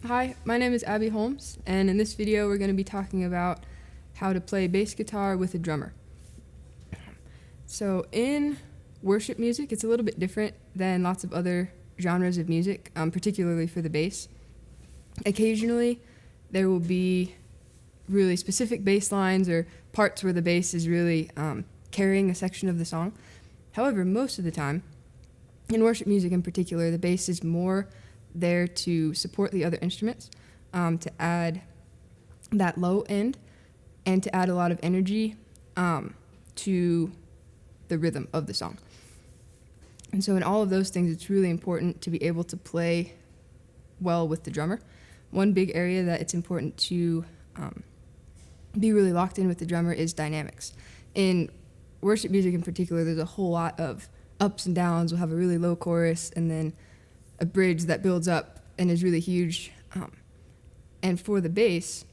Hi, my name is Abby Holmes, and in this video we're going to be talking about how to play bass guitar with a drummer. So in worship music, it's a little bit different than lots of other genres of music, particularly for the bass. Occasionally, there will be really specific bass lines or parts where the bass is really carrying a section of the song. However, most of the time, in worship music in particular, the bass is more there to support the other instruments, to add that low end and to add a lot of energy to the rhythm of the song. And so in all of those things, it's really important to be able to play well with the drummer. One big area that it's important to be really locked in with the drummer is dynamics. In worship music in particular, there's a whole lot of ups and downs. We'll have a really low chorus and then a bridge that builds up and is really huge. And for the bass,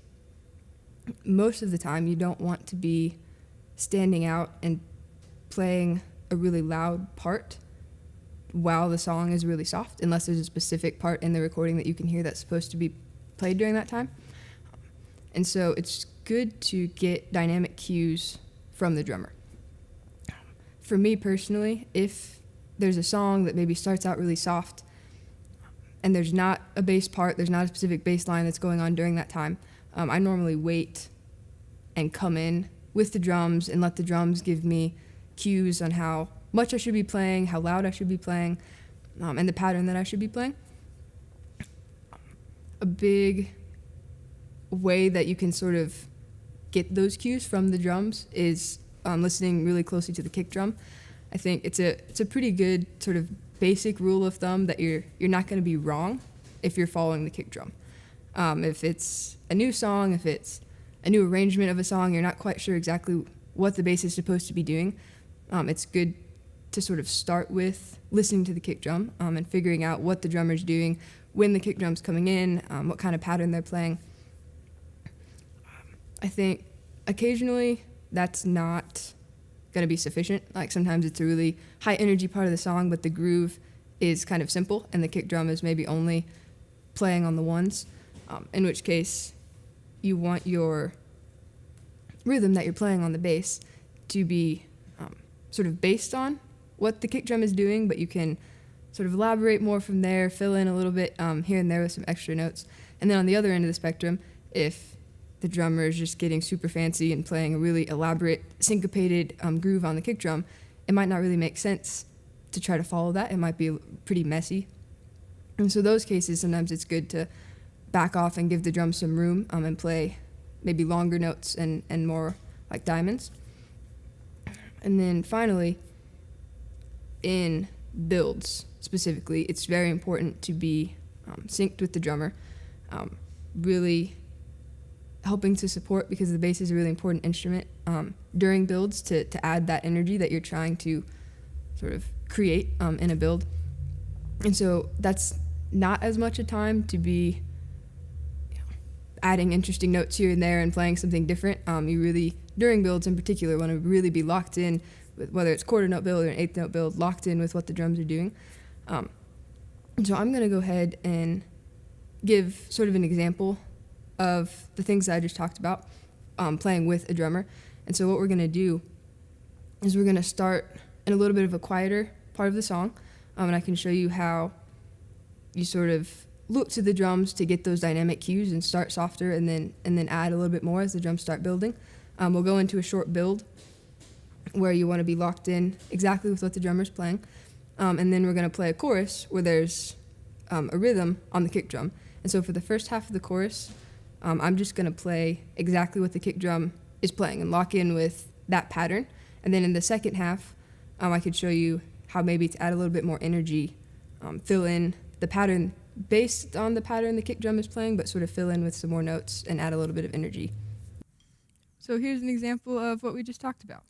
most of the time you don't want to be standing out and playing a really loud part while the song is really soft, unless there's a specific part in the recording that you can hear that's supposed to be played during that time. And so it's good to get dynamic cues from the drummer. For me personally, if there's a song that maybe starts out really soft and there's not a bass part, there's not a specific bass line that's going on during that time, I normally wait and come in with the drums and let the drums give me cues on how much I should be playing, how loud I should be playing, and the pattern that I should be playing. A big way that you can sort of get those cues from the drums is listening really closely to the kick drum. I think it's a pretty good sort of basic rule of thumb that you're not going to be wrong if you're following the kick drum. If it's a new song, if it's a new arrangement of a song, you're not quite sure exactly what the bass is supposed to be doing, it's good to sort of start with listening to the kick drum and figuring out what the drummer's doing when the kick drum's coming in, what kind of pattern they're playing. I think occasionally that's not going to be sufficient. Like sometimes it's a really high energy part of the song, but the groove is kind of simple and the kick drum is maybe only playing on the ones, in which case you want your rhythm that you're playing on the bass to be sort of based on what the kick drum is doing, but you can sort of elaborate more from there, fill in a little bit here and there with some extra notes. And then on the other end of the spectrum, if the drummer is just getting super fancy and playing a really elaborate, syncopated groove on the kick drum, it might not really make sense to try to follow that. It might be pretty messy. And so those cases, sometimes it's good to back off and give the drum some room and play maybe longer notes and more like diamonds. And then finally, in builds specifically, it's very important to be synced with the drummer, really helping to support, because the bass is a really important instrument during builds to add that energy that you're trying to sort of create in a build. And so that's not as much a time to be adding interesting notes here and there and playing something different. You really, during builds in particular, want to really be locked in with whether it's quarter note build or an eighth note build, locked in with what the drums are doing. So I'm going to go ahead and give sort of an example of the things that I just talked about, playing with a drummer. And so what we're going to do is we're going to start in a little bit of a quieter part of the song, and I can show you how you sort of look to the drums to get those dynamic cues and start softer and then add a little bit more as the drums start building. We'll go into a short build where you want to be locked in exactly with what the drummer's playing, and then we're going to play a chorus where there's a rhythm on the kick drum. And so for the first half of the chorus, I'm just going to play exactly what the kick drum is playing and lock in with that pattern. And then in the second half, I could show you how maybe to add a little bit more energy, fill in the pattern based on the pattern the kick drum is playing, but sort of fill in with some more notes and add a little bit of energy. So here's an example of what we just talked about.